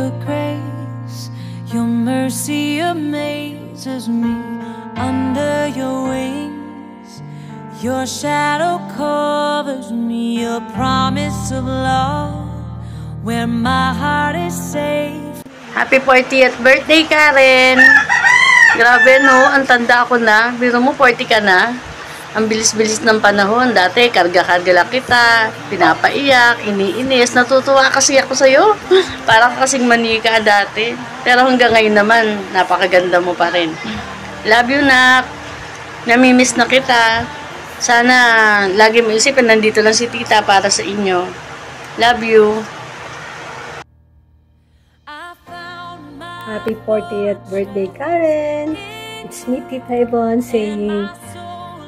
your grace. Your mercy amazes me. Under your wings, your shadow covers me. Your promise of love, where my heart is safe. Happy 40th birthday, Karen! Grabe, no? Ang tanda ako na. Biro mo, 40 ka na. Ang bilis-bilis ng panahon. Dati, karga-karga lang kita. Pinapaiyak, iniinis. Natutuwa kasi ako sa'yo. Parang kasing manika dati. Pero hanggang ngayon naman, napakaganda mo pa rin. Love you, Nak. Namimiss na kita. Sana lagi mo isipin, nandito lang si tita para sa inyo. Love you. Happy 40th birthday, Karen! It's me, Tita Yvonne, saying,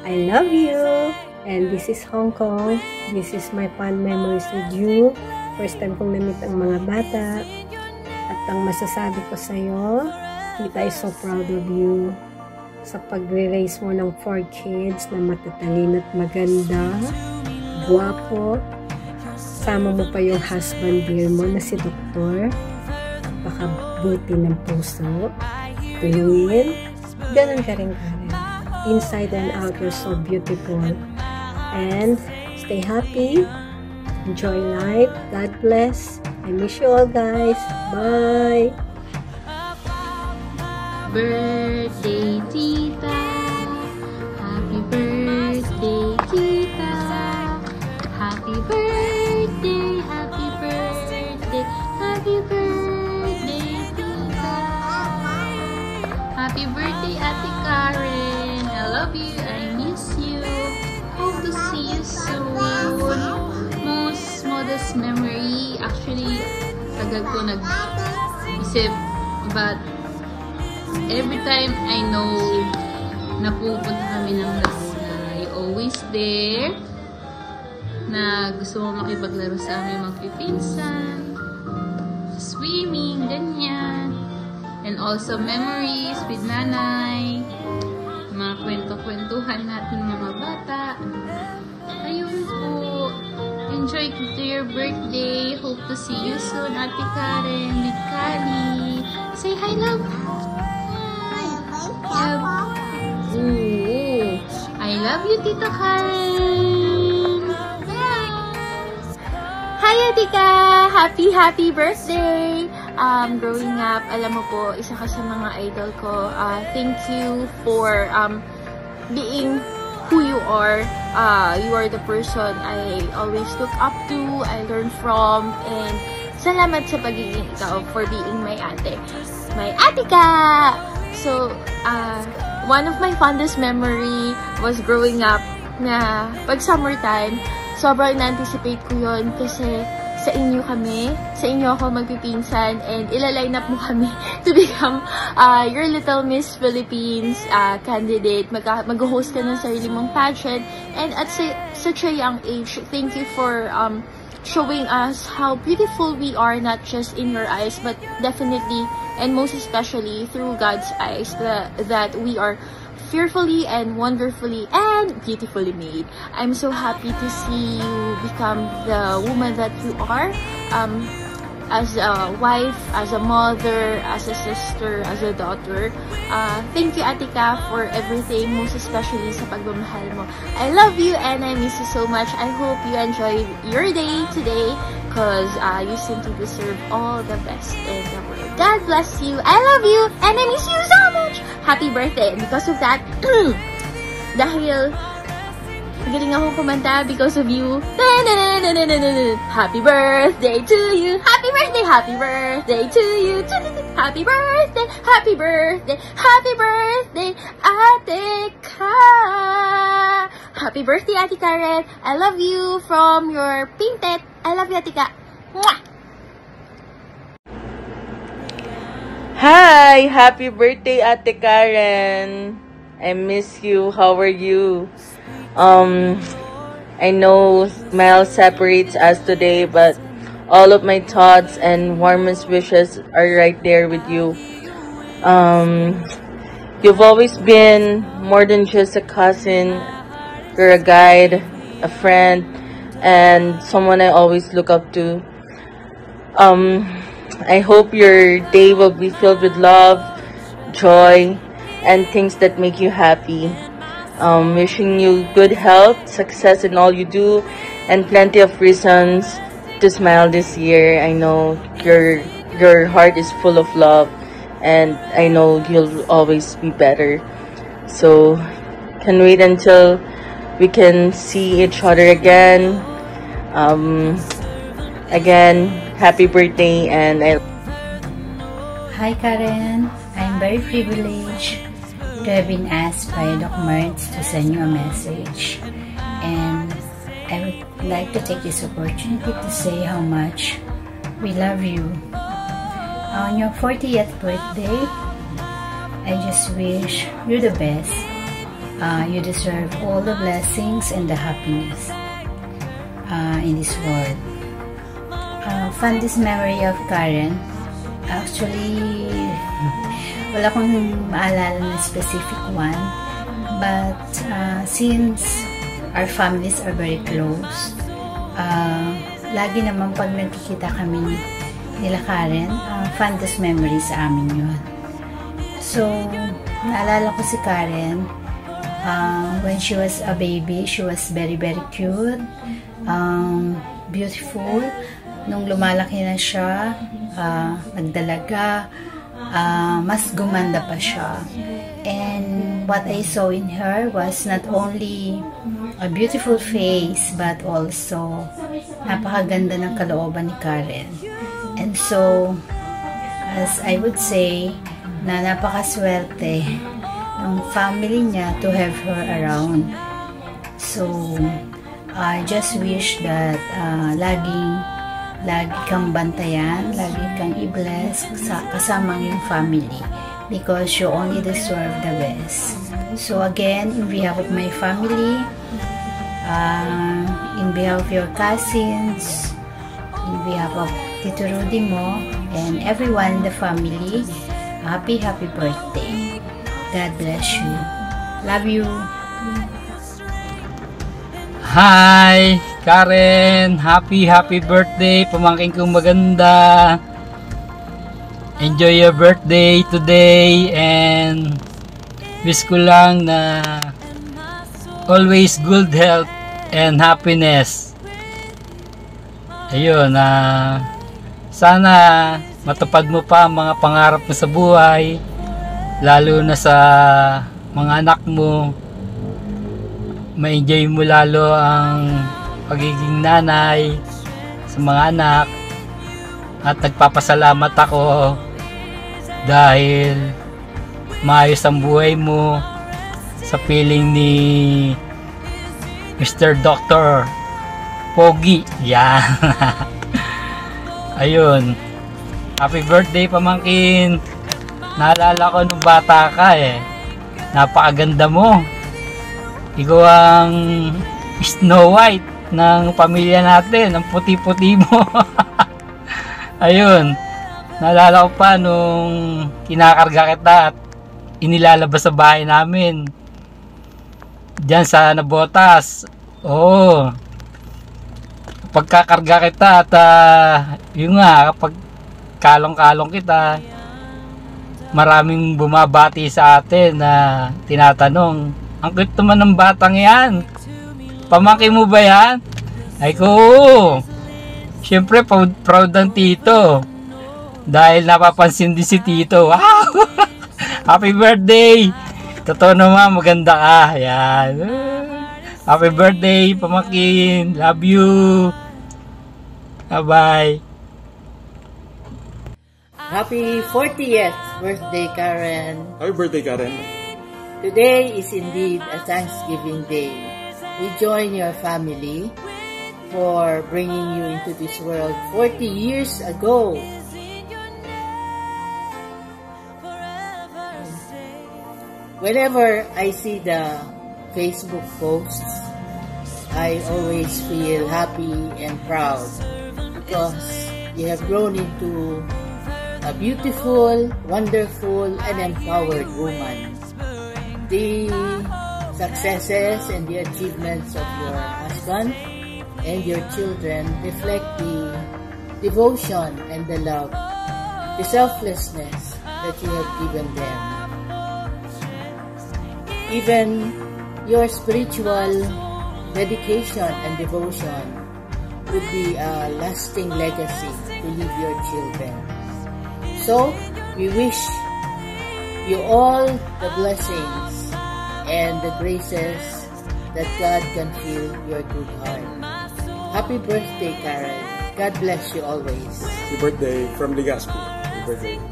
I love you! And this is Hong Kong. This is my fond memories with you. First time kong na-meet ang mga bata. At ang masasabi ko sa'yo, Tita is so proud of you. Sa pagre-raise mo ng 4 kids na matatalino at maganda, guwapo. Sama mo pa yung husband dear mo na si Doktor. Pakabuti ng puso, tulungin, ganun ka rin, Karen. Inside and out, you're so beautiful. And stay happy, enjoy life, God bless. I miss you all, guys. Bye! Birthday, Tita. Happy birthday, Tita. Happy birthday, happy birthday, happy birthday. Happy birthday, Ate Karen! I love you, I miss you. Hope to see you soon. Most modest memory. Actually, tagal ko nag-isip. But, every time I know na pupunta kami ng Laguna, you're always there. Na gusto mo makipaglaro sa aming magpipinsan. Swimming, ganyan. And also memories with nanay, mga kwento-kwentuhan natin mga bata. Ayun po, enjoy to your birthday. Hope to see you soon, Ate Karen, with Kali. Say hi, love. Ooh, I love you, Tita Karen. Hi, Atika! Happy birthday! Growing up, alam mo po, isa ka sa mga idol ko. Thank you for being who you are. You are the person I always look up to, I learn from, and salamat sa pagiging ikaw for being my ate. My Atika! So, one of my fondest memory was growing up na pag summertime, sobrang na-anticipate ko yun kasi sa inyo ako magpipinsan and ilaline up mo kami to become your Little Miss Philippines candidate. Mag-host ka ng sarili mong pageant and at such a young age, thank you for showing us how beautiful we are, not just in your eyes but definitely and most especially through God's eyes, that we are fearfully and wonderfully and beautifully made. I'm so happy to see you become the woman that you are, as a wife, as a mother, as a sister, as a daughter. Thank you, Atika, for everything, most especially sa pagmamahal mo. I love you and I miss you so much. I hope you enjoy your day today because you simply deserve all the best in the world. God bless you. I love you and I miss you so much. Happy birthday. And because of that, dahil magaling akong kumanta because of you. Happy birthday to you. Happy birthday. Happy birthday to you. Happy birthday. Happy birthday. Happy birthday, Atika. Happy birthday, Ate Karen. I love you from your Pintet. I love you, Atika. Mwah! Hi! Happy birthday, Ate Karen! I miss you. How are you? I know miles separates us today, but all of my thoughts and warmest wishes are right there with you. You've always been more than just a cousin. You're a guide, a friend, and someone I always look up to. I hope your day will be filled with love, joy, and things that make you happy. Wishing you good health, success in all you do, and plenty of reasons to smile this year. I know your heart is full of love, and I know you'll always be better. So, can wait until we can see each other again. Again, happy birthday, and Hi Karen, I'm very privileged to have been asked by Doc Mertz to send you a message, and I would like to take this opportunity to say how much we love you. On your 40th birthday, I just wish you the best. You deserve all the blessings and the happiness in this world. Fondest memory of Karen, actually, wala akong maalala na specific one, but since our families are very close, lagi naman pag nagkikita kami nila Karen, fondest memory sa amin yun. So, naalala ko si Karen, when she was a baby, she was very cute, beautiful. Nung lumalaki na siya, nagdalaga, mas gumanda pa siya. And what I saw in her was not only a beautiful face, but also napakaganda ng kalooban ni Karen. And so, as I would say, na napakaswerte ng family niya to have her around. So, I just wish that lagi kang bantayan, lagi kang i-bless kasama yung family, because you only deserve the best. So again, in behalf of my family, in behalf of your cousins, in behalf of Tito Rudy mo, and everyone in the family, happy birthday. God bless you. Love you. Hi, Karen! Happy birthday! Pamangkin kong maganda! Enjoy your birthday today, and wish ko lang na always good health and happiness. Ayun, sana matupad mo pa ang mga pangarap mo sa buhay, lalo na sa mga anak mo. Ma-enjoy mo lalo ang pagiging nanay sa mga anak, at nagpapasalamat ako dahil maayos ang buhay mo sa piling ni Mr. Dr. Pogi. Yan. Ayun, happy birthday pamangkin. Naalala ko nung bata ka napakaganda mo. Ikaw ang Snow White ng pamilya natin, ang puti-puti mo. Ayun, naalala ko pa nung kinakarga kita at inilalabas sa bahay namin diyan sa Nabotas. Oo, pagkakarga kita at yun nga, kapag kalong-kalong kita, maraming bumabati sa atin na tinatanong, ang cute naman ng batang yan, pamangkin mo ba yan? Ay ko, syempre proud ng tito dahil napapansin din si tito. Wow! Happy birthday! Totoo naman, maganda ka. Yan. Happy birthday pamangkin, love you. Bye bye. Happy 40th birthday, Karen. Happy birthday, Karen. Today is indeed a Thanksgiving Day. We join your family for bringing you into this world 40 years ago. Whenever I see the Facebook posts, I always feel happy and proud because you have grown into a beautiful, wonderful, and empowered woman. The successes and the achievements of your husband and your children reflect the devotion and the love the selflessness that you have given them. Even your spiritual dedication and devotion would be a lasting legacy to leave your children. So, we wish you all the blessings and the graces that God can fill your good heart. Happy birthday, Karen. God bless you always. Happy birthday from Legazpi. Happy birthday.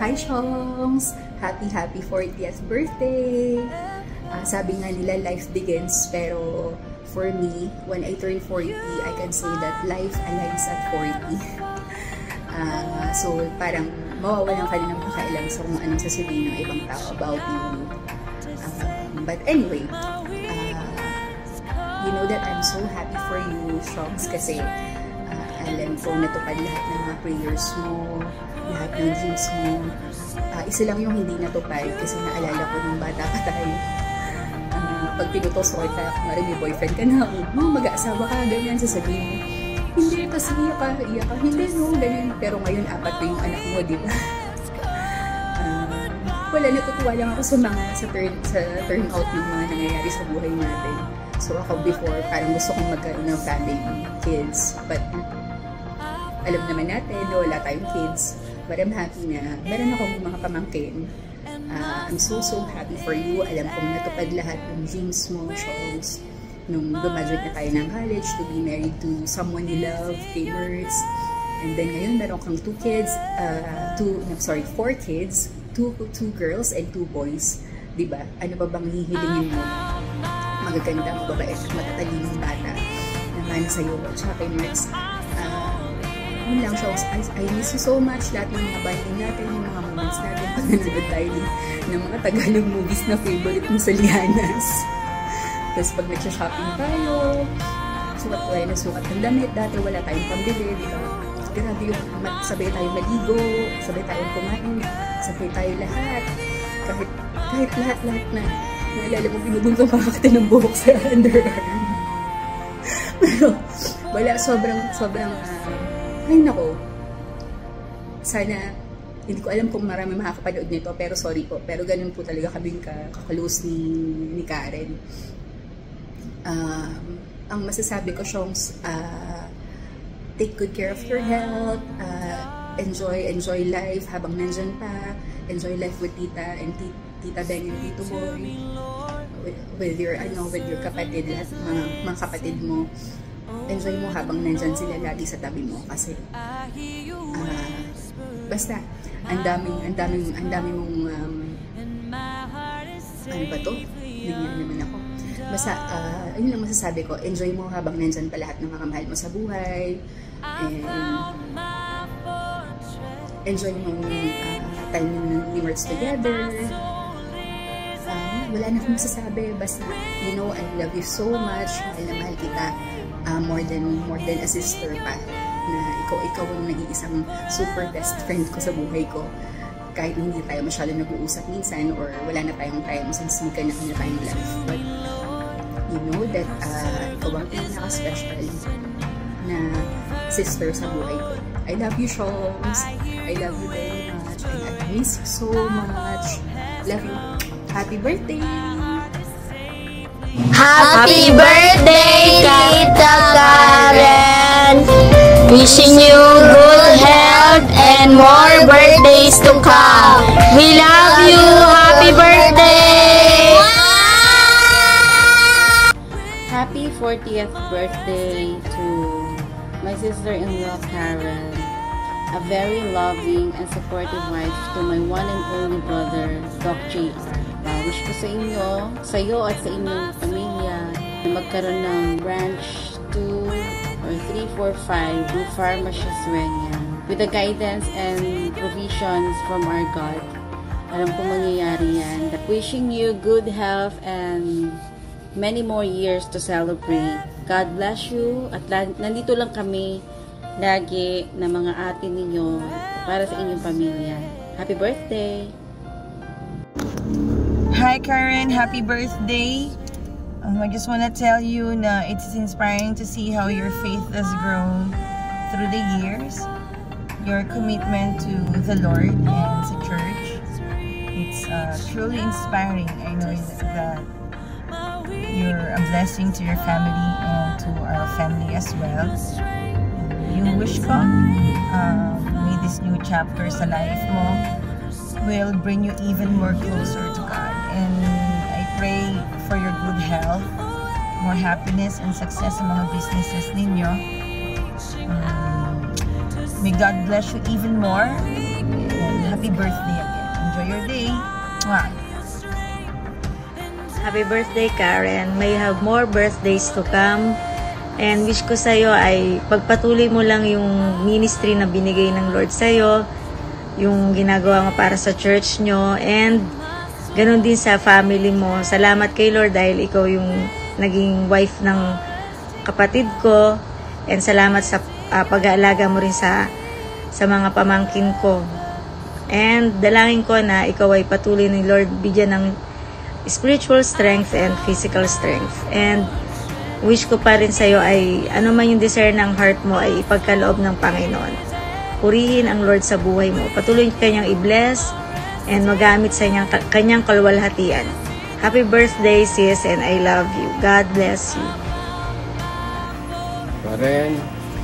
Hi, Shongs! Happy 40th birthday! Sabi nga nila, life begins, pero for me, when I turn 40, I can say that life aligns at 40. So, parang mawawalan ka ng pakailang sa kung anong sasabihin ng ibang tao about you. But anyway, you know that I'm so happy for you, Shongs, kasi alam ko natupad lahat ng mga prayers mo, lahat ng dreams mo. Isa lang yung hindi natupad kasi naalala ko nung bata pa tayo. Pag pinutos ko kita, may boyfriend ka na, mag-aasawa ka, ganyan, sasabihin mo, hindi, kasi iyak ka, hindi, no, ganyan. Pero ngayon, 4 pa yung anak mo, di ba? Wala, natutuwa lang ako sa turn out ng mga nangyayari sa buhay natin. So ako before, parang gusto kong magkaroon ng family, kids, but alam naman natin na wala tayong kids. But I'm happy na meron akong mga pamangkin. I'm so happy for you. Alam kong natupad lahat ng dreams mo, Shongs. Nung graduate na tayo ng college, to be married to someone you love, kay Mertz. And then ngayon, meron kang 4 kids, 2 girls and 2 boys. Diba? Ano ba bang hihilingin mo? Magagandang babae at matatalinong bata naman sa'yo. Tsaka kay Mertz. Yun lang, Shongs, I miss you so much. Lahat ng mga banding natin, yung mga moments natin pag nanonood tayo ng mga Tagalog movies na favorite mo sa Lianas. Tapos pag nagsha-shopping tayo, sukat tayo na sukat ng damit. Dati wala tayong pambili, di ba? Grabe yung sabay tayo maligo, sabay tayo kumain, sabay tayo lahat. Kahit lahat na. Naalala mo, binubuntong pakakita ng buhok sa underarm. Pero wala, sobrang ay nako, sana, hindi ko alam kung marami makakapanood nito, pero sorry po, pero ganun po talaga kaming kakalose ni Karen. Ang masasabi ko, Shongs, take good care of your health, enjoy life habang nandyan pa, enjoy life with Tita and Tita Beng and Tito Boy, with your kapatid, lahat ng mga kapatid mo. Enjoy mo habang nandyan sila lagi sa tabi mo kasi basta ang daming mong ano ba to? Ganyan naman ako. Basta yun lang masasabi ko, enjoy mo habang nandyan pa lahat ng mga mahal mo sa buhay, and enjoy mo time ni Mertz together. Wala na akong masasabi, basta you know I love you so much, mahal na mahal kita. More than a sister pa, na ikaw ang nag-iisang super best friend ko sa buhay ko. Kahit hindi tayo masyado nag-uusap minsan or wala na tayong time since may kanya-kanya tayong life. But you know that ikaw ang pinaka-special na sister sa buhay ko. I love you, Shongs. I love you very much. And I miss you so much. Love you. Happy birthday! Happy birthday, Tita Karen! Wishing you good health and more birthdays to come. We love you! Happy birthday! Happy 40th birthday to my sister-in-law Karen, a very loving and supportive wife to my one and only brother, Doc JR. Wish ko sa inyo, sa iyo at sa inyong pamilya na magkaroon ng branch 2 or 3, 4, 5 ng Pharmacia Sueña with the guidance and provisions from our God. Alam ko mangyayari yan. Wishing you good health and many more years to celebrate. God bless you. At nandito lang kami lagi na mga ate ninyo para sa inyong pamilya. Happy birthday! Hi Karen, happy birthday! I just want to tell you na it's inspiring to see how your faith has grown through the years. Your commitment to the Lord and sa church. It's truly inspiring. I know that you're a blessing to your family and to our family as well. Yung wish ko, may this new chapter sa life mo will bring you even more closer to God. And I pray for your good health, more happiness and success sa mga businesses ninyo. May God bless you even more. And happy birthday again. Enjoy your day. Mwah. Happy birthday, Karen. May you have more birthdays to come. And wish ko sa'yo ay pagpatuloy mo lang yung ministry na binigay ng Lord sa'yo, yung ginagawa mo para sa church nyo, and ganun din sa family mo. Salamat kay Lord dahil ikaw yung naging wife ng kapatid ko, and salamat sa pag-aalaga mo rin sa mga pamangkin ko. And dalangin ko na ikaw ay patuloy ng Lord bigyan ng spiritual strength and physical strength. And wish ko pa rin sa'yo ay ano man yung desire ng heart mo ay ipagkaloob ng Panginoon. Purihin ang Lord sa buhay mo. Patuloy kanyang i-bless and magamit sa kanyang kaluwalhatian. Happy birthday, sis, and I love you. God bless you. Karen,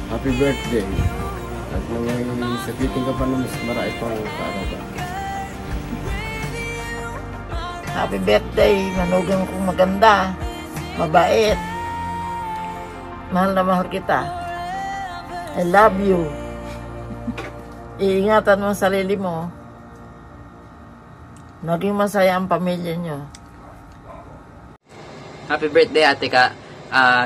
happy birthday. At nang sakitin ka pa ng mas marami pang kaarawan. Happy birthday, manugang kong maganda, mabait. Mahal na mahal kita. I love you. Iingatan mo ang sarili mo. Naging masaya ang pamilya nyo. Happy birthday, Ate Ka.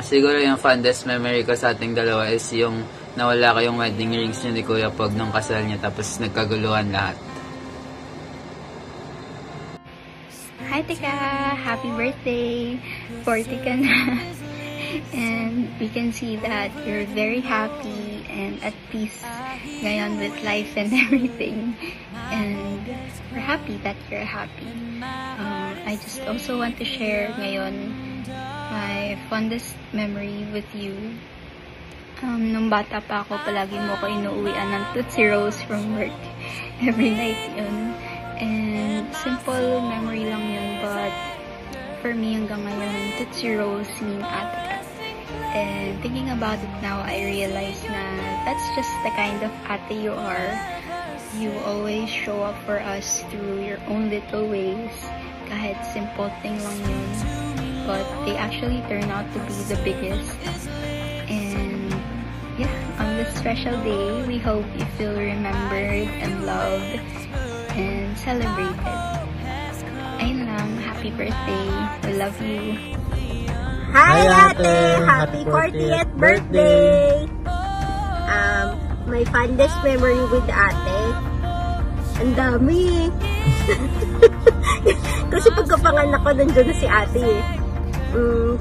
Siguro yung fondest memory ko sa ating dalawa is yung nawala kayong wedding rings niyo ni Kuya Pog nung kasal niya tapos nagkaguluhan lahat. Hi, Tika! Happy birthday! 40 ka na. And we can see that you're very happy and at peace ngayon with life and everything. And we're happy that you're happy. I just also want to share ngayon my fondest memory with you. Nung bata pa ako, palagi mo ko inuuwian ng Tootsie Rolls from work. Every night yun. And simple memory lang yun, but for me hanggang ngayon, Tootsie Rolls mean Ate Ka. And thinking about it now, I realize na that's just the kind of ate you are. You always show up for us through your own little ways. Kahit simple thing lang yun. But they actually turn out to be the biggest. And yeah, on this special day, we hope you feel remembered and loved and celebrated. Ayun lang, happy birthday. We love you. Hi ate! Happy 40th birthday! My fondest memory with ate, ang dami. Kasi pagkapanganak ko, nandun na si ate eh.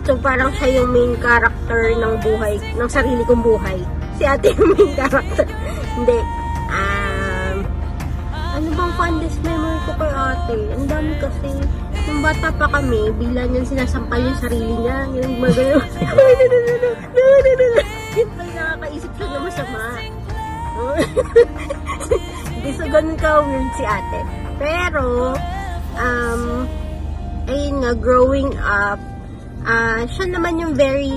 So parang siya yung main character ng buhay, ng sarili kong buhay. Si ate yung main character. Hindi. Ano bang fondest memory ko kay ate? Ang dami kasi. Nung bata pa kami, bigla niyang sinasampal yung sarili niya. Yung magano. Pag nakakaisip siya na masama. Hindi so ganun ka-weird si ate. Pero, ayun nga, growing up, siya naman yung very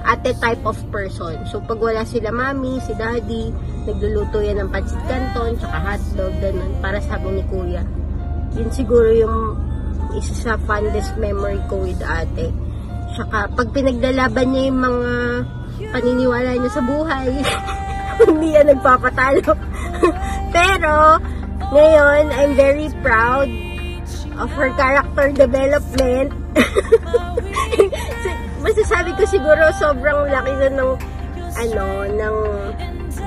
ate type of person. So, pag wala sila mami, si daddy, nagluluto yan ng pancit canton, tsaka hotdog, ganun, para sa amin ni kuya. Yun siguro yung isa sa fondest memory ko with ate. Tsaka, pag pinaglalaban niya yung mga paniniwala niya sa buhay, hindi yan nagpapatalo. Pero, ngayon, I'm very proud of her character development. Masasabi ko siguro sobrang laki na ng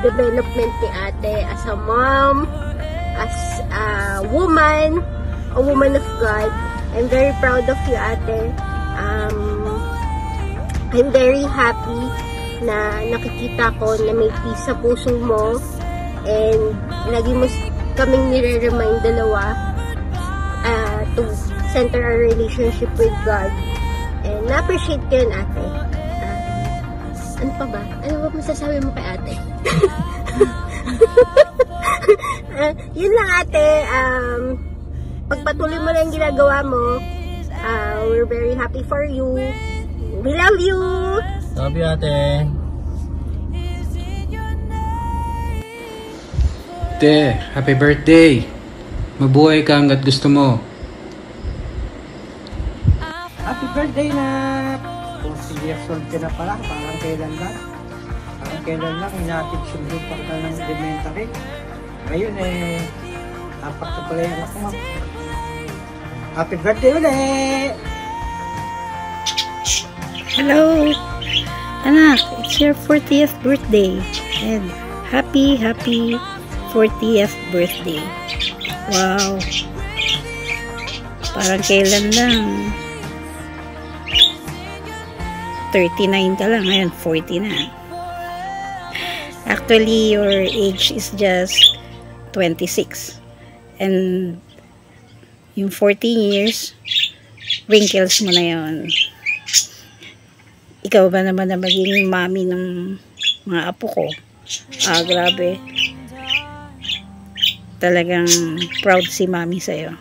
development ni ate as a mom, as a woman of God. I'm very proud of you, ate. I'm very happy na nakikita ko na may peace sa puso mo, and lagi mo kaming nire-remind dalawa to center our relationship with God. And na-appreciate ko yun, ate. Ano pa ba? Ano ba masasabi mo kay ate? Yun lang, ate. Pagpatuloy mo lang yung ginagawa mo. We're very happy for you. We love you! Love you, ate. Te, happy birthday! Mabuhay ka hanggat gusto mo. Happy birthday na! 40 years old ka na pala, parang kailan lang. Parang kailan lang, inatid sumbong pa ka ng elementary. Ngayon apat ka pala yung ako. Happy birthday ulit! Hello! Anak, it's your 40th birthday. And happy 40th birthday. Wow! Parang kailan lang. 39 ka lang, ngayon 40 na. Actually, your age is just 26. And yung 14 years, wrinkles mo na yun. Ikaw ba naman na maging mami ng mga apo ko? Grabe. Talagang proud si mami sa'yo.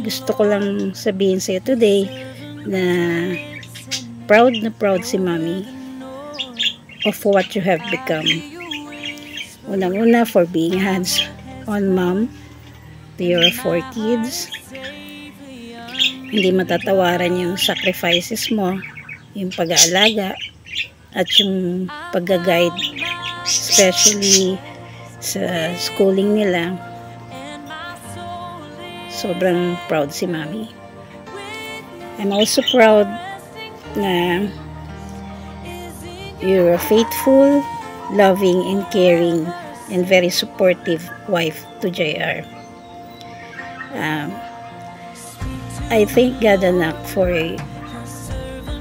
Gusto ko lang sabihin sa'yo today na proud si mami of what you have become. Unang-una, for being hands-on mom to your 4 kids. Hindi matatawaran yung sacrifices mo, yung pag-aalaga at yung pag-guide, especially sa schooling nila. Sobrang proud si mami. I'm also proud na you're a faithful, loving, and caring, and very supportive wife to JR. I thank God, anak, for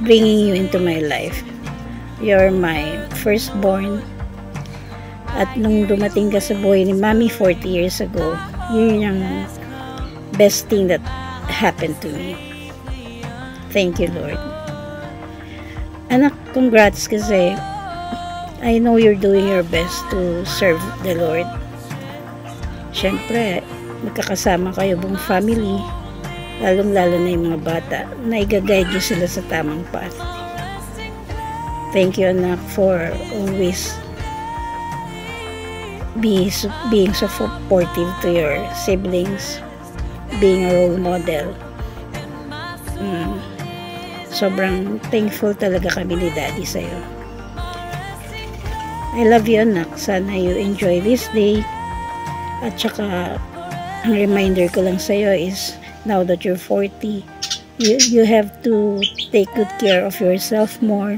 bringing you into my life. You're my firstborn. At nung dumating ka sa buhay ni Mami 40 years ago, yun yung best thing that happened to me. Thank you, Lord. Anak, congrats kasi I know you're doing your best to serve the Lord. Siyempre, magkakasama kayo buong family, lalong-lalo na yung mga bata, na i-guide nyo sila sa tamang path. Thank you, anak, for always being so supportive to your siblings, being a role model. Sobrang thankful talaga kami ni Daddy sa'yo. I love you, anak. Sana you enjoy this day. At saka, ang reminder ko lang sa'yo is, now that you're 40, you have to take good care of yourself more.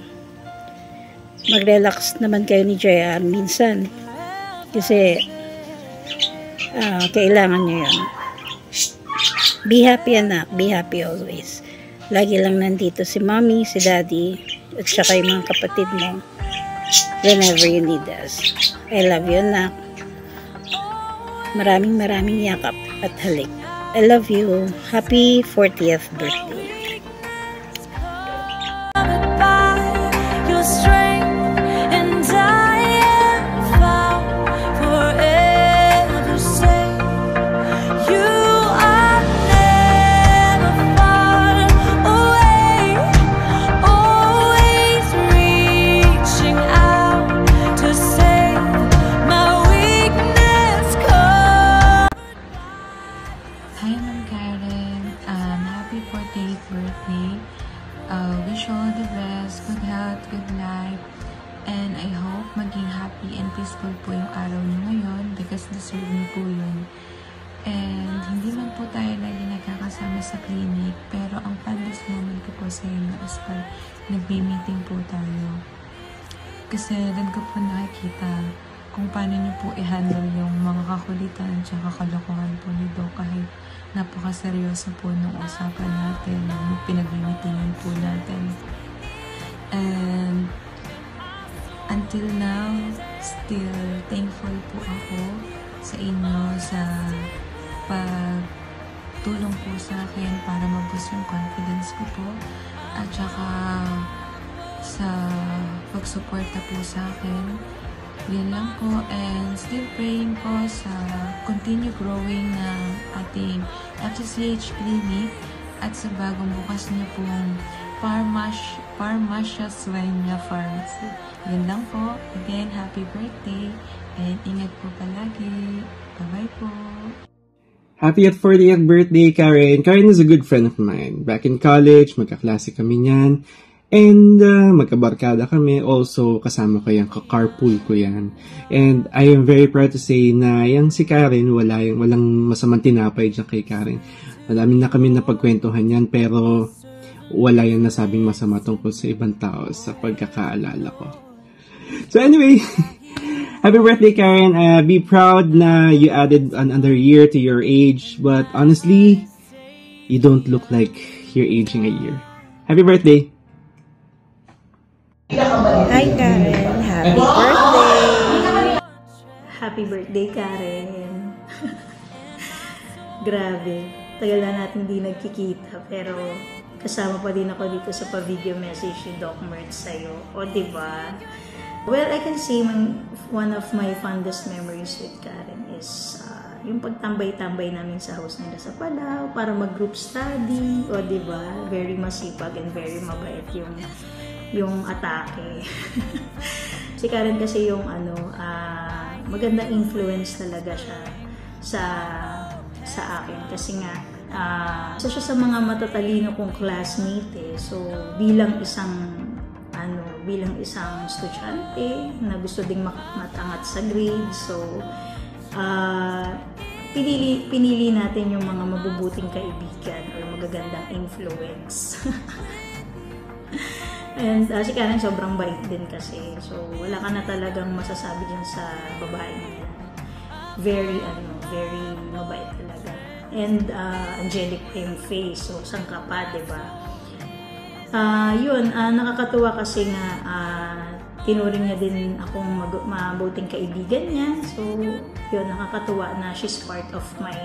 Mag-relax naman kayo ni JR minsan. Kasi, kailangan nyo yun. Be happy, anak. Be happy always. Lagi lang nandito si Mommy, si Daddy, at saka yung mga kapatid mo whenever you need us. I love you, anak. Maraming yakap at halik. I love you. Happy 40th birthday. Wish you all the best, good health, good life, and I hope maging happy and peaceful po yung araw niyo ngayon because deserve niyo po yun. And hindi man po tayo lagi nagkakasama sa clinic, pero ang fondest moment ko po sa inyo is pag nagbe-meeting po tayo. Kasi doon ko po nakikita kung paano niyo po i-handle yung mga kakulitan at kalokohan po ni Doc kahit napakaseryoso po ng usapan natin, ng pinag-meetingan po natin. And until now, still thankful po ako sa inyo sa pagtulong po sa akin para mag-boost yung confidence ko po. At saka sa pagsuporta po sa akin. Yan lang po, and still praying po sa continue growing ng ating FCCH Clinic at sa bagong bukas niyo pong Farmacia Sueña Pharmacy. Yan lang po. Again, happy birthday and ingat po palagi. Bye-bye po. Happy at 40th birthday, Karen. Karen is a good friend of mine. Back in college, magkaklase kami niyan. And magkabarkada kami. Also, kasama ko yan, kakarpool ko yan. And I am very proud to say na yung si Karen, walang masamang tinapay dyan kay Karen. Madami na kami napagkwentuhan yan, pero wala yung nasabing masama tungkol sa ibang tao sa pagkakaalala ko. So anyway, happy birthday, Karen. Be proud na you added another year to your age. But honestly, you don't look like you're aging a year. Happy birthday! Hi Karen, happy birthday! Happy birthday Karen! Grabe, tagal na natin di nagkikita pero kasama pa din ako dito sa pa-video message ni Doc Mertz sa'yo. O diba? Well, I can say one of my fondest memories with Karen is yung pagtambay-tambay namin sa house nila sa Palau para mag-group study. O diba? Very masipag and very mabait yung atake. Si Karen kasi yung magandang influence talaga siya sa akin kasi nga isa siya sa mga matatalino kong classmate eh. So bilang isang estudyante na gusto ding matangat sa grade, so pinili natin yung mga mabubuting kaibigan or magagandang influence. And si Karen sobrang bait din kasi. So, wala ka na talagang masasabi dyan sa babae niya. Very mabait talaga. And angelic pa yung face. So, sangka pa, diba? Nakakatuwa kasi nga tinuring niya din akong mabuting kaibigan niya. So, yun, nakakatuwa na she's part of my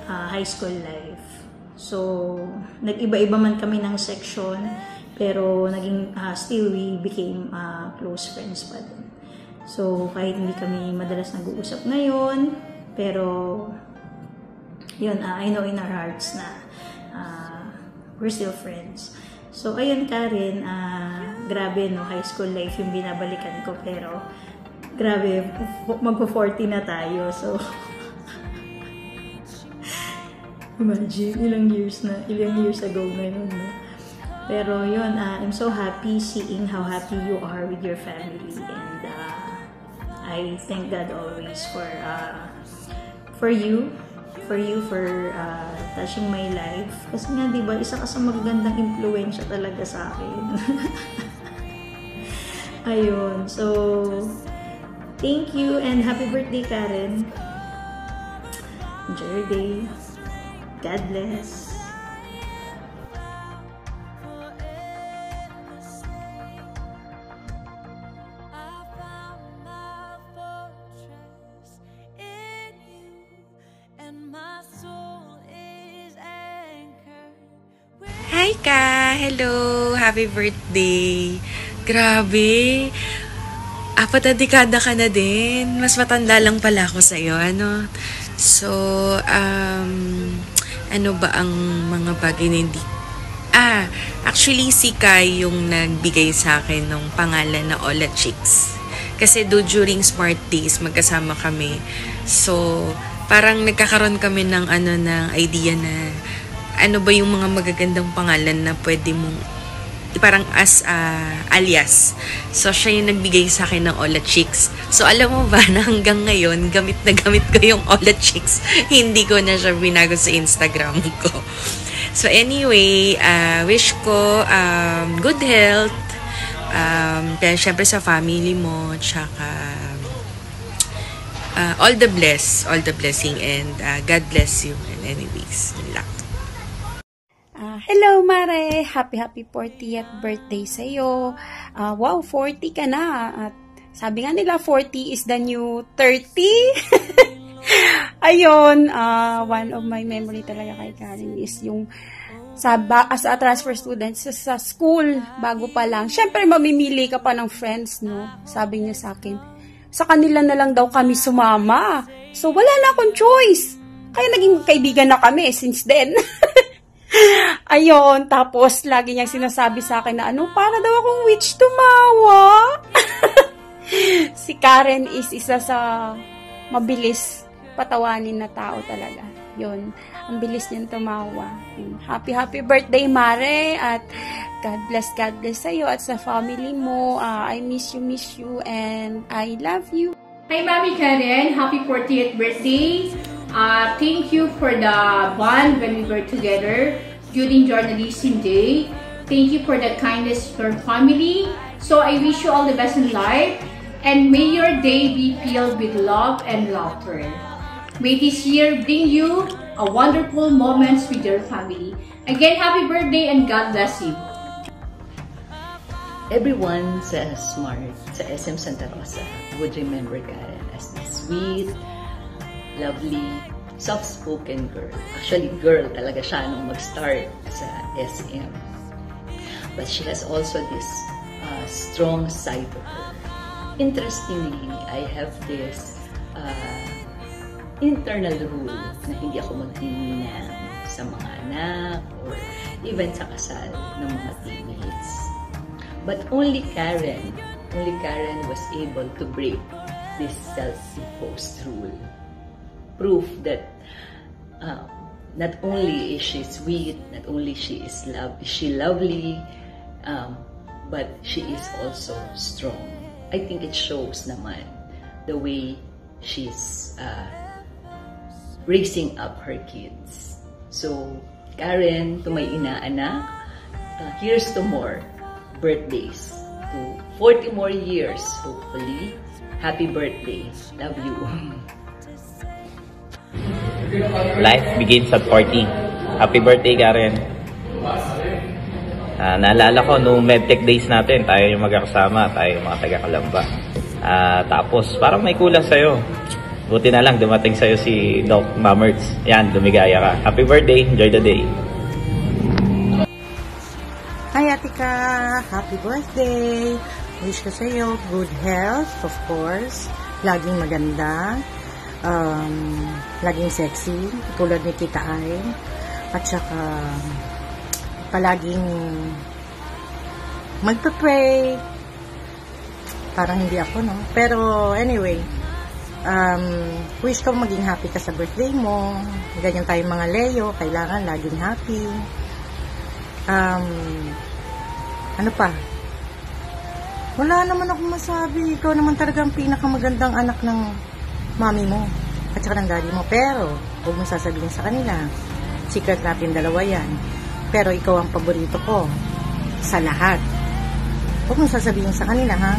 high school life. So, nag-iba-iba man kami ng section. Pero naging still we became close friends pa din. So kahit hindi kami madalas nag-uusap ngayon, pero yun, I know in our hearts na we're still friends. So ayun Karen, grabe no, high school life yung binabalikan ko, pero grabe, magpo-40 na tayo. So imagine, ilang years ago na yun, no? Pero yun, I'm so happy seeing how happy you are with your family, and I thank God always for you for touching my life. Kasi nga, diba, isa ka sa magagandang impluwensya talaga sa akin. Ayun, so thank you and happy birthday, Karen. Enjoy your day. God bless. Hi ka! Hello! Happy birthday! Grabe! 4 na dekada ka na din. Mas matanda lang pala ako sa'yo, ano? So, ano ba ang mga bagay na hindi... actually si Kai yung nagbigay sa akin ng pangalan na Ola Chicks. Kasi during Smart Days, magkasama kami. So, parang nagkakaroon kami ng ng idea na ano ba yung mga magagandang pangalan na pwede mong parang as alias. So, siya yung nagbigay sa akin ng Ola Chicks. So, alam mo ba na hanggang ngayon, gamit na gamit ko yung Ola Chicks. Hindi ko na siya binago sa Instagram ko. So, anyway, wish ko good health. Kaya syempre sa family mo, tsaka all the blessing, and God bless you. And anyways, yun lang. Hello, Mare! Happy 40th birthday sa'yo. Wow, 40 ka na. At sabi nga nila, 40 is the new 30. Ayun, one of my memory talaga kay Karen is yung as a transfer student sa school, bago pa lang. Siyempre, mamimili ka pa ng friends, no? Sabi niya sa akin, sa kanila na lang daw kami sumama. So, wala na akong choice. Kaya naging kaibigan na kami since then. Ayun, tapos lagi niyang sinasabi sa akin na para daw akong witch tumawa. Si Karen is isa sa mabilis patawanin na tao talaga. Yun, ang bilis niyang tumawa. Happy birthday, Mare, at God bless sa'yo at sa family mo. I miss you, and I love you. Hi, Mami Karen. Happy 40th birthday. Thank you for the bond when we were together during Journalism Day. Thank you for the kindness for family. So I wish you all the best in life, and may your day be filled with love and laughter. May this year bring you a wonderful moments with your family. Again, happy birthday and God bless you. Everyone sa Smart, sa SM Santa Rosa, would remember Karen as the sweet, lovely, soft-spoken girl. Actually, girl talaga siya nung mag-start sa SM. But she has also this strong side of her. Interestingly, I have this internal rule na hindi ako magtininang sa mga anak or even sa kasal ng mga teammates. But only Karen was able to break this self-imposed rule. Proof that not only is she sweet, not only is she lovely, but she is also strong. I think it shows naman the way she's raising up her kids. So, Karen, to my inaanak, here's to more birthdays, to 40 more years, hopefully. Happy birthday. Love you. Life begins at 40. Happy birthday, Karen. Naalala ko, nung medtech days natin, tayo yung magkakasama, tayo yung mga taga-Kalamba. Tapos, parang may kulang sa'yo. Buti na lang, dumating sa'yo si Doc Mamerts. Yan, lumigaya ka. Happy birthday. Enjoy the day. Hi, Atika. Happy birthday. Wish ko sa'yo good health, of course. Laging maganda. Laging sexy. Tulad ni Tita Ay. At saka, palaging magpa-pray. Parang hindi ako, no? Pero, anyway, wish ko maging happy ka sa birthday mo. Ganyan tayong mga Leo, kailangan laging happy. Ano pa? Wala naman ako masabi. Ikaw naman talaga ang pinakamagandang anak ng mami mo at saka ng daddy mo. Pero, huwag mo sasabihin sa kanila. Secret natin dalawa yan. Pero ikaw ang paborito ko sa lahat. Huwag mo sasabihin sa kanila, ha?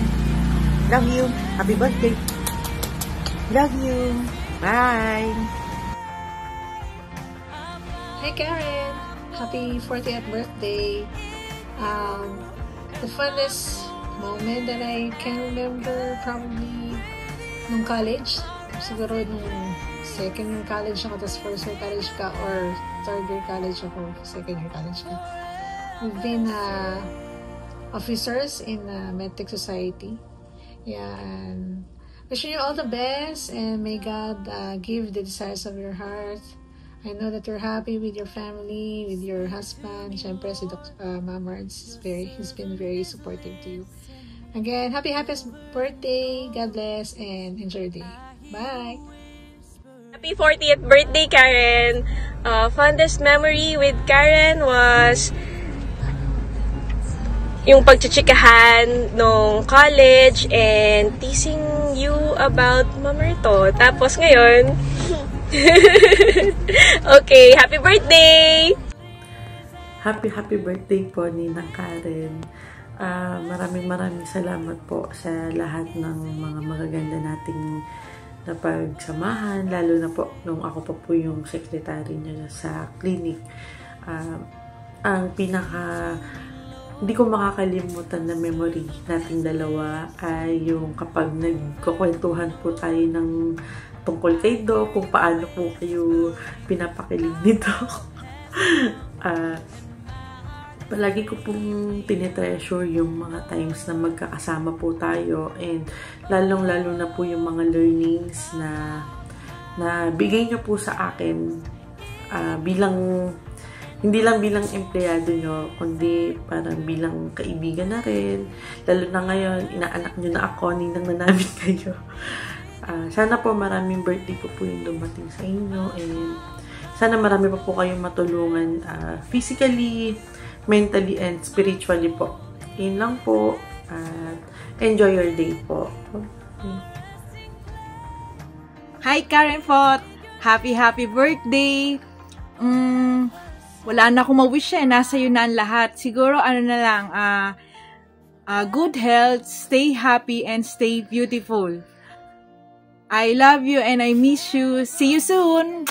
Love you. Happy birthday. Love you. Bye. Hi, Karen. Happy 40th birthday. The funnest moment that I can remember probably nung college. Siguro nung second year college ako, tapos first year college ka, or third year college ako, second year college ka. We've been officers in MedTech Society. Yeah, and wishing you all the best, and may God give the desires of your heart. I know that you're happy with your family, with your husband. Siyempre, si Dr. Mamards, he's been very supportive to you. Again, happy birthday. God bless, and enjoy your day. Bye! Happy 40th birthday, Karen! Fondest memory with Karen was yung pagchichikahan nung college and teasing you about Mamerto. Tapos ngayon, okay, happy birthday! Happy birthday po Ninang Karen. Maraming salamat po sa lahat ng mga magaganda nating napagsamahan, lalo na po nung ako pa po yung secretary niya sa clinic. ang hindi ko makakalimutan na memory nating dalawa ay yung kapag nagkukwentuhan po tayo ng tungkol kay Doc, kung paano po kayo pinapakilig ni Doc. Palagi ko pong tinitreasure yung mga times na magkakasama po tayo, and lalong-lalo na po yung mga learnings na bigay niyo po sa akin hindi lang bilang empleyado nyo, kundi parang bilang kaibigan na rin. Lalo na ngayon, inaanak nyo na ako, ninang na namin kayo. Sana po maraming birthday po yung dumating sa inyo, and sana marami pa po kayong matulungan physically, mentally, and spiritually po. Yun lang po. Enjoy your day po. Okay. Hi Karen Pot! Happy birthday! Wala na akong ma-wish nasa iyo na ang lahat. Siguro na lang, good health, stay happy, and stay beautiful. I love you and I miss you. See you soon!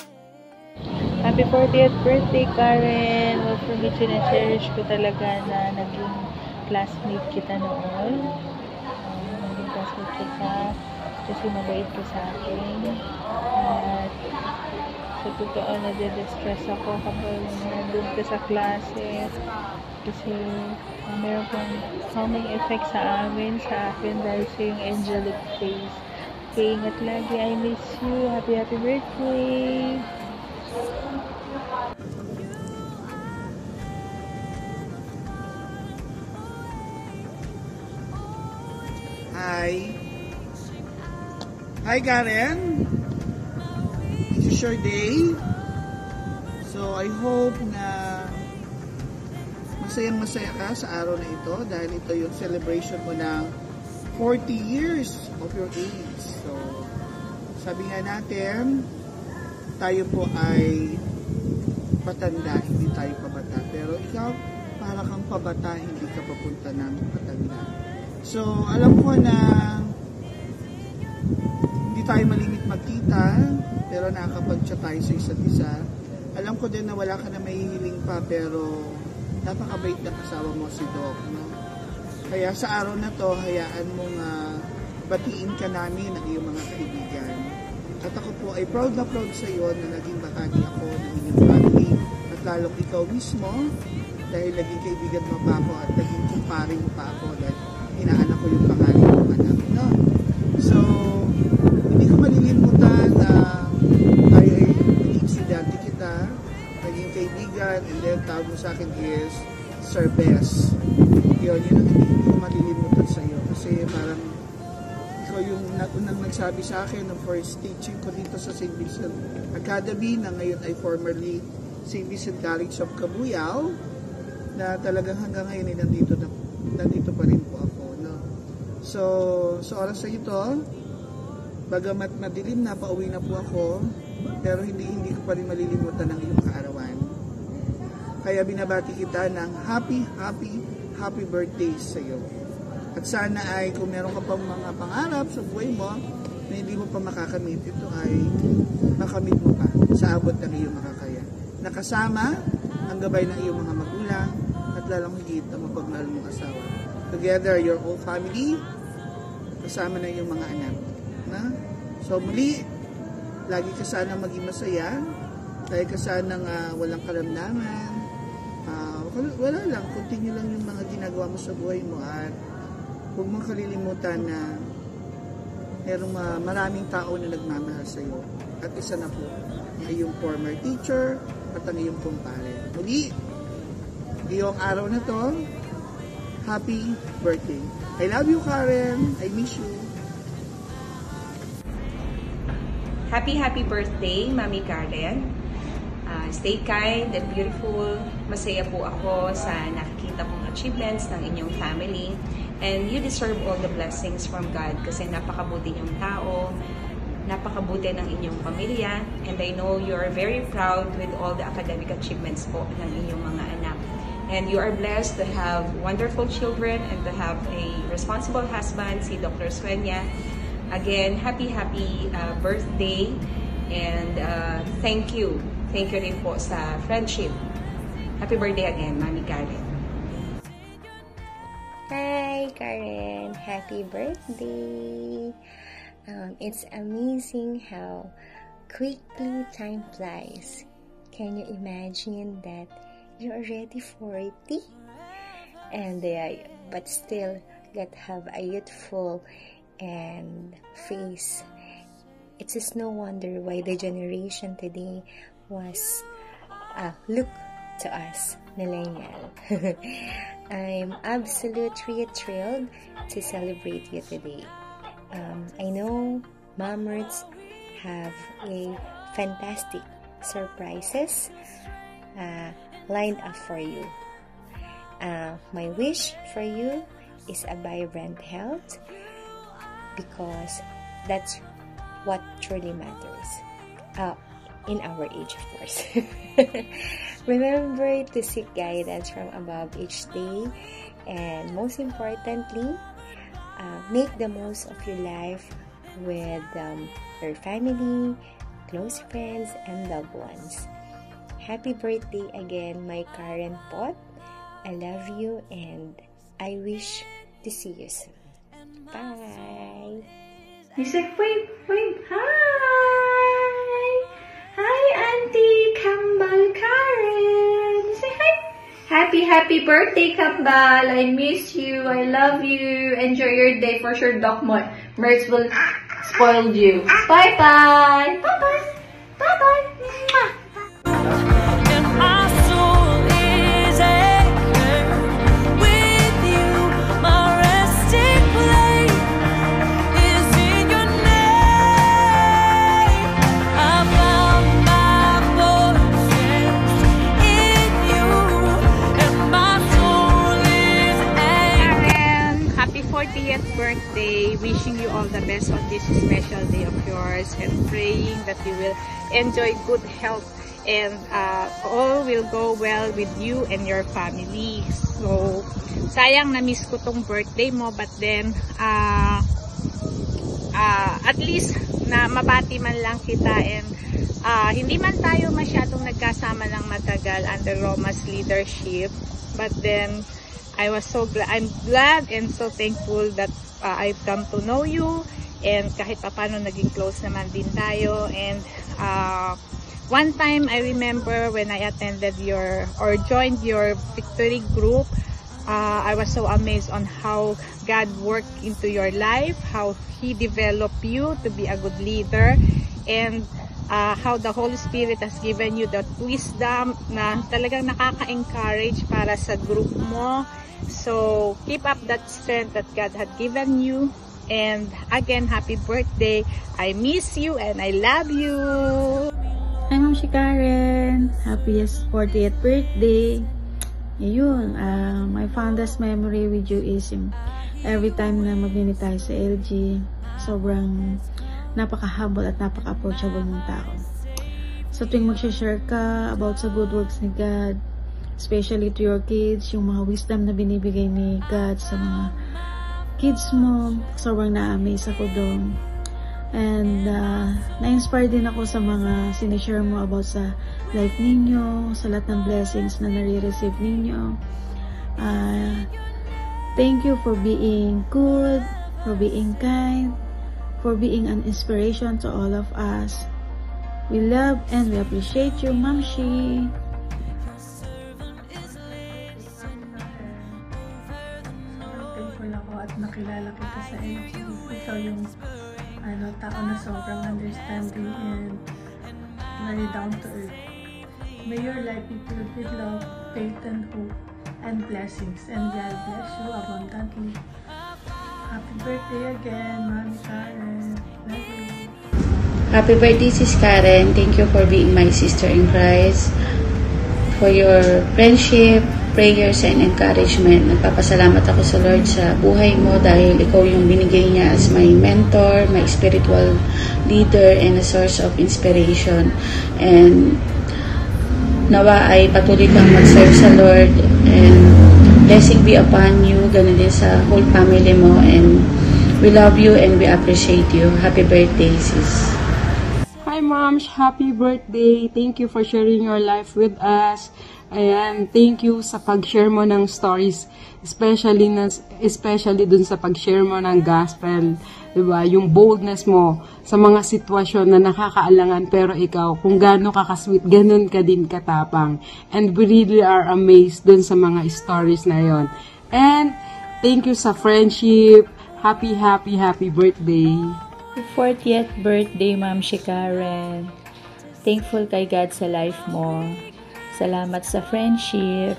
Happy 40th birthday, Karen! Wag for me, cherish ko talaga na naging classmate kita noon. Naging classmate kita kasi mabait ka sa akin. At sa totoo, nade-distress ako kapag nandun ka sa klase kasi meron kang calming effect sa akin dahil sa yung angelic face. Okay, ingat lagi. I miss you. Happy birthday! Hi Karen! This is your day. So I hope na masayang-masaya ka sa araw na ito dahil ito yung celebration mo ng 40 years of your age. So sabi nga natin, tayo po ay patanda, hindi tayo pabata. Pero ikaw, para kang pabata, hindi ka papunta ng patanda. So alam ko na hindi tayo malimit magkita, pero nakakapag-chat tayo sa isa't isa. Alam ko din na wala ka na mahihiling pa, pero napakabait na kasama mo si Doc, no? Kaya sa araw na to, hayaan mong batiin ka namin ang iyong mga kaibigan. At ako po ay proud na proud sa iyo na naging bahagi ako ng inyong family. At lalong ikaw mismo, dahil naging kaibigan mo pa ako at naging kumpare mo pa ako dahil inaanak ko yung pangalan ng anak, no? So, hindi ko malilimutan na tayo ay naging estudyante kita, naging kaibigan, and then tawag mo sa akin is Sir Bess. Yun ang hindi ko malilimutan sa iyo kasi parang ikaw yung unang nagsabi sa akin ng first teaching ko dito sa St. Vincent Academy na ngayon ay formerly St. Vincent College of Cabuyao, na talagang hanggang ngayon ay nandito pa rin po ako, no? So sa oras na ito, bagamat madilim na, pauwi na po ako, pero hindi ko pa rin malilimutan ang iyong kaarawan. Kaya binabati kita ng happy birthday sa iyo. At sana ay kung meron ka pang mga pangarap sa buhay mo na hindi mo pa makakamit, ito ay makamit mo pa sa abot ng iyong makakaya. Nakasama ang gabay ng iyong mga magulang at lalong higit ang mapagmahal mong asawa. Together, your whole family, kasama na iyong mga anak. Na? So muli, lagi ka sana maging masaya, lagi ka sana walang karamdaman, wala lang, continue lang yung mga ginagawa mo sa buhay mo, at huwag mong kalilimutan na merong maraming tao na nagmamahal sa iyo, at isa na po ay yung former teacher at ang iyong kumpare. Muli, iyong araw na to, happy birthday. I love you, Karen. I miss you. Happy birthday, Mami Karen. Stay kind and beautiful. Masaya po ako sa nakikita kong achievements ng inyong family. And you deserve all the blessings from God kasi napakabuti niyong tao, napakabuti ng inyong pamilya. And I know you are very proud with all the academic achievements po ng inyong mga anak. And you are blessed to have wonderful children and to have a responsible husband, si Dr. Suenya. Again, happy birthday, and thank you rin po sa friendship Happy birthday again, Mami Karen. Hi, Karen. Happy birthday. It's amazing how quickly time flies. Can you imagine that you're already 40? And but still get have a youthful and face. It's just no wonder why the generation today was look to us, millennial. I'm absolutely thrilled to celebrate you today. I know Mamerts have a fantastic surprises lined up for you. My wish for you is a vibrant health, because that's what truly matters in our age, of course. Remember to seek guidance from above each day, and most importantly, make the most of your life with your family, close friends, and loved ones. Happy birthday again, my Karen Pot. I love you and I wish to see you soon. Bye! He's like, wait, hi! Hi, Auntie Kambal Karen! Say hi! Happy birthday, Kambal! I miss you, I love you. Enjoy your day for sure, Doc Mertz will spoil you. Bye-bye! Bye-bye! Bye-bye! Birthday, wishing you all the best on this special day of yours, and praying that you will enjoy good health and all will go well with you and your family. So sayang na miss ko tong birthday mo, but then at least na mabati man lang kita, and hindi man tayo masyadong nagkasama ng matagal under Roma's leadership, but then I was so glad, I'm glad and so thankful that I've come to know you, and kahit paano naging close naman din tayo. And one time I remember when I attended joined your victory group, I was so amazed on how God worked into your life, how He developed you to be a good leader, and how the Holy Spirit has given you the wisdom na talagang nakaka-encourage para sa group mo. So keep up that strength that God had given you, and again, happy birthday. I miss you and I love you. Hi, Ma'am Karen. Happiest 40th birthday. Ayun, my fondest memory with you is yung every time na magbini tayo sa LG, sobrang napaka-humble at napaka-approachable ng tao. So tuwing mag-share ka about sa good works ni God, especially to your kids, yung mga wisdom na binibigay ni God sa mga kids mo, sobrang na-amaze ako doon. And na-inspire din ako sa mga sinishare mo about sa life ninyo, sa lahat ng blessings na nare-receive ninyo. Thank you for being good, for being kind, for being an inspiration to all of us. We love and we appreciate you, Ma'am Shi. Nakilala kita sa LG. Ikaw yung tao na sobrang understanding and very down to earth. May your life be filled with love, faith, and hope, and blessings. And God bless you abundantly. Happy birthday again, Mami Karen. Love you. Happy birthday, Sis Karen. Thank you for being my sister in Christ. For your friendship, prayers, and encouragement. Nagpapasalamat ako sa Lord sa buhay mo dahil ikaw yung binigay niya as my mentor, my spiritual leader, and a source of inspiration. And nawa ay patuloy kang mag-serve sa Lord, and blessing be upon you, ganun din sa whole family mo, and we love you and we appreciate you. Happy birthday, sis. Hi, Moms, happy birthday. Thank you for sharing your life with us. Ayan, thank you sa pag-share mo ng stories, especially dun sa pag-share mo ng gospel, diba? Yung boldness mo sa mga sitwasyon na nakakaalangan, pero ikaw, kung gaano ka ka-sweet, ganun ka din katapang. And we really are amazed dun sa mga stories na yon. And thank you sa friendship. Happy birthday. 40th birthday, Ma'am Karen. Thankful kay God sa life mo. Salamat sa friendship.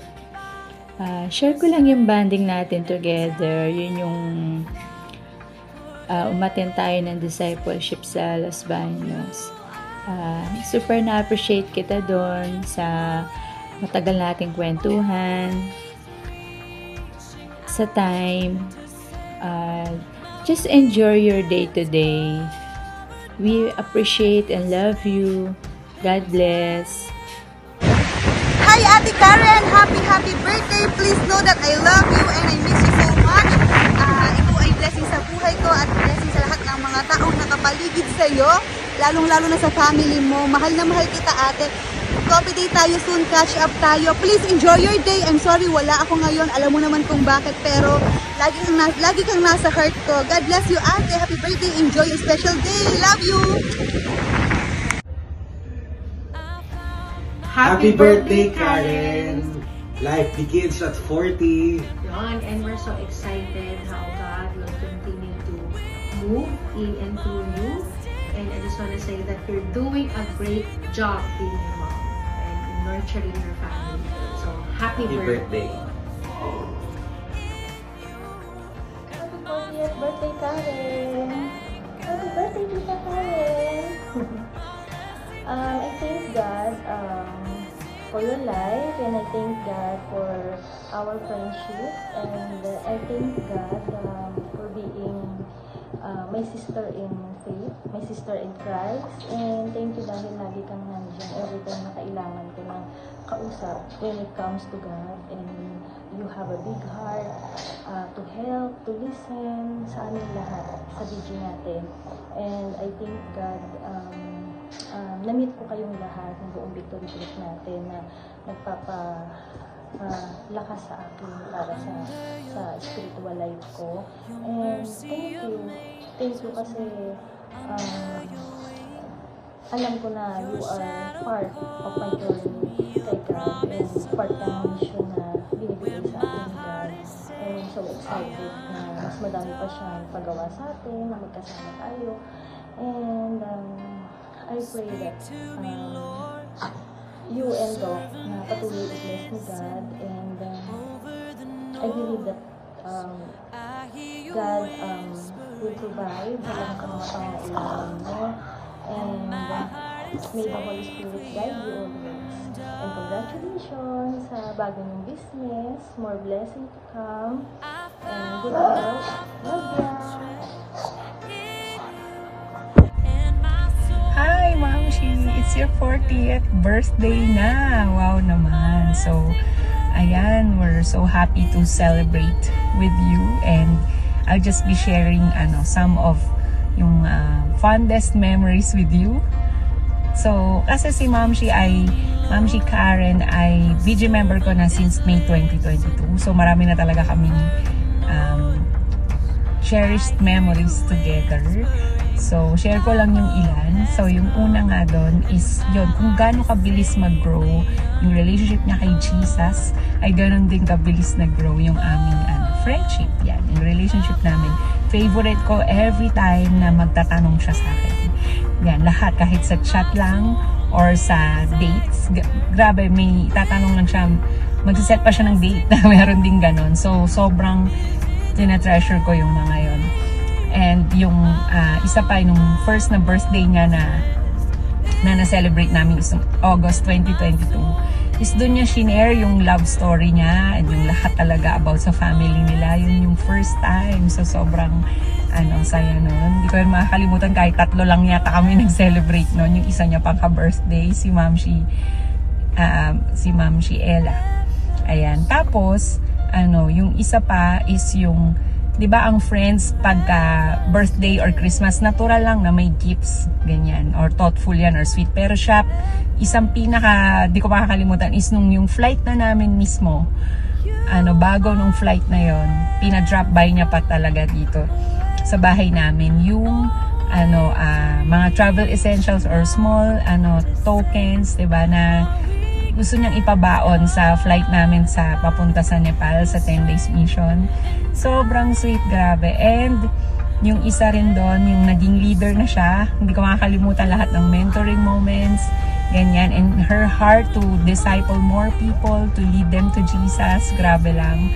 Share ko lang yung bonding natin together. Yun yung umattend tayo ng discipleship sa Los Baños. Super na-appreciate kita doon sa matagal nating kwentuhan. Sa time. Just enjoy your day today. We appreciate and love you. God bless. Hi, Ate Karen! Happy birthday! Please know that I love you and I miss you so much. Ito ay blessing sa buhay ko at blessing sa lahat ng mga taong nakapaligid sa iyo. Lalong-lalo na sa family mo. Mahal na mahal kita, ate. Coffee day tayo soon, catch up tayo. Please enjoy your day. I'm sorry, wala ako ngayon. Alam mo naman kung bakit, pero lagi kang nasa heart ko. God bless you, ate. Happy birthday. Enjoy your special day. Love you! Happy birthday, Karen! Life begins at 40. And we're so excited how God will continue to move in and through you. And I just want to say that you're doing a great job being a mom and nurturing your family. So, happy birthday. Happy 40th birthday, Karen! Happy birthday, Tita Karen! I thank God for your life, and I thank God for our friendship, and I thank God for being my sister in faith, my sister in Christ, and thank you dahil lagi kang nandiyan every time na kailangan ko ng kausap when it comes to God, and you have a big heart to help, to listen sa amin lahat sa video natin, and I thank God na-meet ko kayong lahat ng buong Victory Group natin na nagpapalakas sa akin para sa spiritual life ko. And thank you kasi alam ko na you are part of my journey kay God and part ng mission na binibigay sa atin ni God. And I'm so excited na mas madami pa siyang pagawa sa atin, na magkasama tayo. And I pray that you and Doc na patuloy i-bless ni God, and I believe that God will provide sa lahat ng mga pangailangan mo, and may the Holy Spirit guide you always. And congratulations sa bago nyong business, more blessing to come, and good health. Love ya! Hi, Mamshi! It's your 40th birthday na! Wow naman! So, ayan, we're so happy to celebrate with you, and I'll just be sharing some of yung fondest memories with you. So, kasi si Mamshi Karen ay BG member ko na since May 2022. So, marami na talaga kaming cherished memories together. So, share ko lang yung ilan. So, yung una nga doon is yun, kung gaano kabilis mag-grow yung relationship niya kay Jesus, ay ganoon din kabilis nag-grow yung aming friendship. Yan, yung relationship namin. Favorite ko every time na magtatanong siya sa akin. Yan, lahat, kahit sa chat lang or sa dates. Grabe, may tatanong lang siya, magsiset pa siya ng date na meron din ganon. So, sobrang tinatreasure ko yung mga yon. And yung isa pa, yung first na birthday niya na na-celebrate namin is August 2022, is doon niya shinare yung love story niya and yung lahat talaga about sa family nila. Yun yung first time. So sobrang saya nun. Hindi ko yun makakalimutan, kahit 3 lang yata kami nag-celebrate nun. Yung isa niya pang ka-birthday, si Mamshi Ella. Ayan. Tapos, yung isa pa is yung 'di ba ang friends pagka birthday or Christmas, natural lang na may gifts, ganyan, or thoughtful yan or sweet. Pero siya, isang pinaka, di ko makakalimutan, is nung yung flight na namin mismo, bago nung flight na yon, pina-drop by niya pa talaga dito sa bahay namin yung mga travel essentials or small tokens, 'di ba, na gusto niyang ipabaon sa flight namin sa papunta sa Nepal sa 10 days mission. Sobrang sweet, grabe. And yung isa rin doon, yung naging leader na siya, hindi ko makakalimutan lahat ng mentoring moments, ganyan, and her heart to disciple more people, to lead them to Jesus, grabe lang.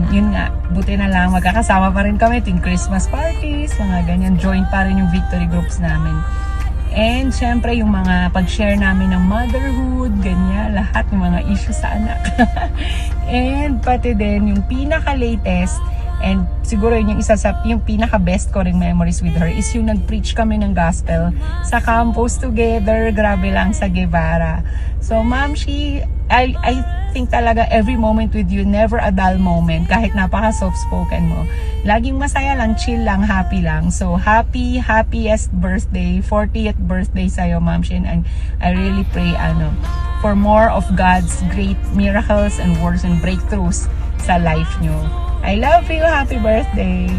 Yun nga, buti na lang magkakasama pa rin kami tuwing Christmas parties, mga ganyan, join pa rin yung victory groups namin. And syempre yung mga pag-share namin ng motherhood, ganyan, lahat ng mga issues sa anak. And pati din yung pinaka-latest, and siguro yun yung isa sa yung pinaka-best ko ring memories with her is yung nag-preach kami ng gospel sa campus together, grabe lang, sa Guevara. So Ma'am, I think talaga every moment with you, never a dull moment, kahit napaka soft spoken mo. Laging masaya lang, chill lang, happy lang. So happiest birthday, 40th birthday sa'yo, Ma'am Shin. And I really pray for more of God's great miracles and works and breakthroughs sa life nyo. I love you, happy birthday.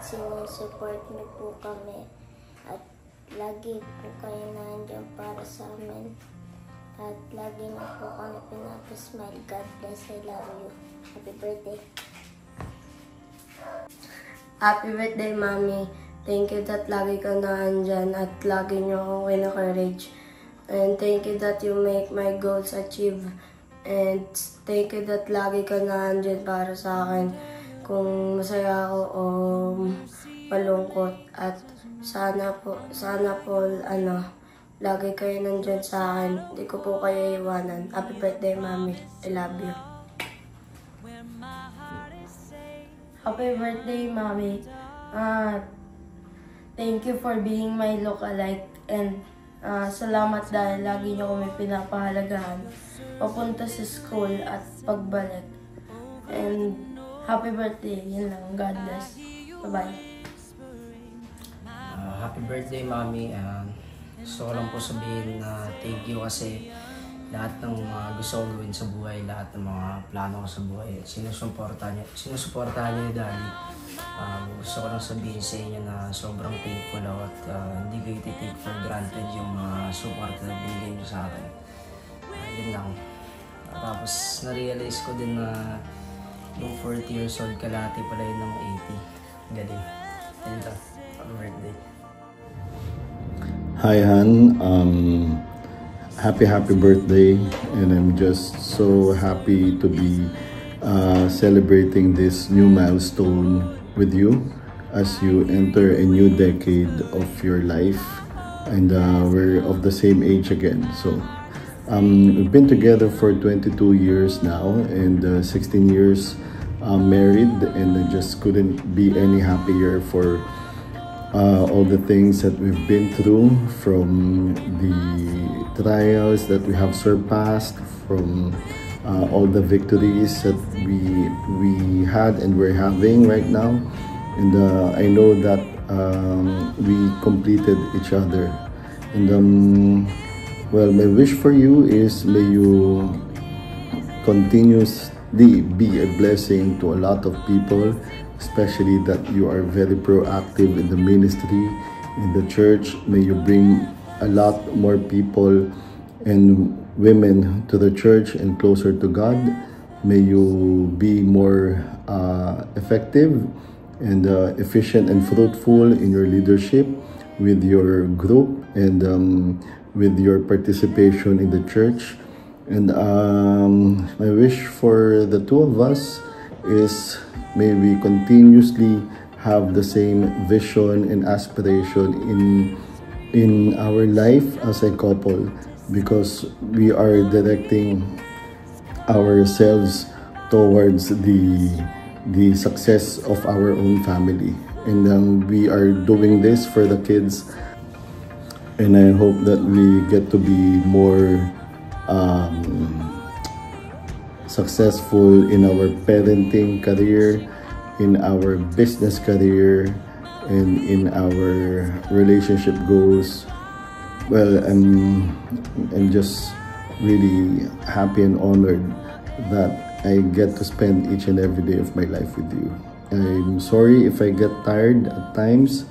Sinusupport niyo po kami at lagi po kayo nandiyan para sa amin at lagi na po kami pinapasmile. God bless, I love you. Happy birthday. Happy birthday, Mommy. Thank you that lagi ka nandiyan at lagi niyo akong win-encourage. And thank you that you make my goals achieve. And thank you that lagi ka nandiyan para sa akin kung masaya ako o malungkot, at sana po lagi kayo nandyan sa akin, hindi ko po kayo iwanan. Happy birthday, Mommy, I love you. Happy birthday, Mommy. Thank you for being my lookalike, and salamat dahil lagi niyo kami pinapahalagahan papunta sa school at pagbalik. And happy birthday, yun lang. God bless. Bye-bye. Happy birthday, Mommy. Gusto ko lang po sabihin na thank you kasi lahat ng mga gusto kong gawin sa buhay, lahat ng mga plano ko sa buhay, sinusuportahan niyo ni Daddy. Gusto ko lang sabihin sa inyo na sobrang thankful ako at hindi ko i-take for granted yung mga support na binigay niyo sa akin. Yun lang. Tapos na-realize ko din na yung 40 years old kalahati pala yun ng 80. Galing. Yun lang. Happy birthday. Hi, Han. Happy birthday. And I'm just so happy to be celebrating this new milestone with you as you enter a new decade of your life. And we're of the same age again. So we've been together for 22 years now and 16 years married, and I just couldn't be any happier for all the things that we've been through, from the trials that we have surpassed, from all the victories that we had and we're having right now. And I know that we completed each other. And well, my wish for you is may you continuously be a blessing to a lot of people, especially that you are very proactive in the ministry, in the church. May you bring a lot more people and women to the church and closer to God. May you be more effective and efficient and fruitful in your leadership with your group and with your participation in the church. And my wish for the two of us is may we continuously have the same vision and aspiration in our life as a couple, because we are directing ourselves towards the success of our own family, and we are doing this for the kids, and I hope that we get to be more successful in our parenting career, in our business career, and in our relationship goals. Well, I'm just really happy and honored that I get to spend each and every day of my life with you. I'm sorry if I get tired at times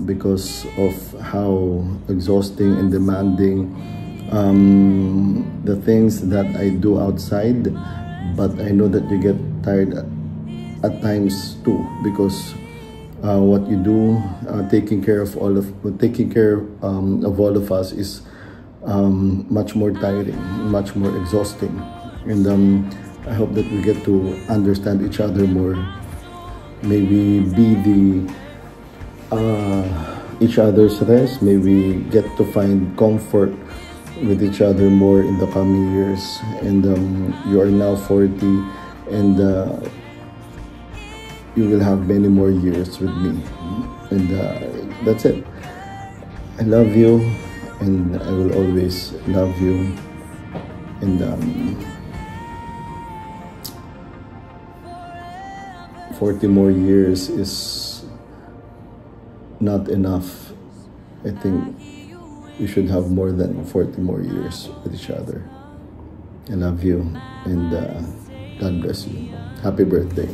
because of how exhausting and demanding the things that I do outside, but I know that you get tired at times too, because what you do, taking care of all of us is much more tiring, much more exhausting, and I hope that we get to understand each other more. Maybe be each other's rest. Maybe get to find comfort with each other more in the coming years. And you are now 40, and you will have many more years with me. And that's it. I love you, and I will always love you. And 40 more years is not enough. I think we should have more than 40 more years with each other. I love you, and God bless you. Happy birthday.